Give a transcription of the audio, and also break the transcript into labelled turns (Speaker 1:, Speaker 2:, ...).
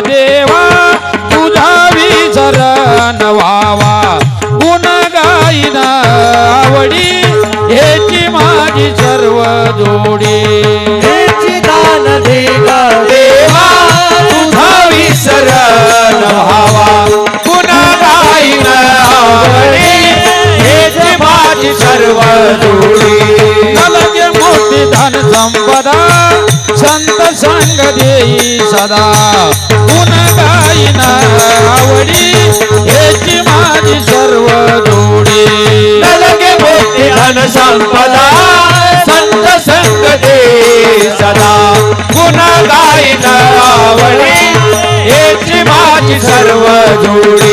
Speaker 1: देवा तुझा विसरण व्हावा गुण गाईन आवडी हेची माझी सर्व जोडी
Speaker 2: हेची दान दे ग देवा तुझा विसरण व्हावा गुण गाईन आवडी हेची माझी सर्व जोडी
Speaker 1: लगे मोठी धन संपदा संत संग देई सदा गुण गाईन आवडी हेची माझी सर्व जोडी
Speaker 2: लगे मोठी धन संपदा संत संग दे सदा गुण गाईन आवडी हेची माझी सर्व जोडी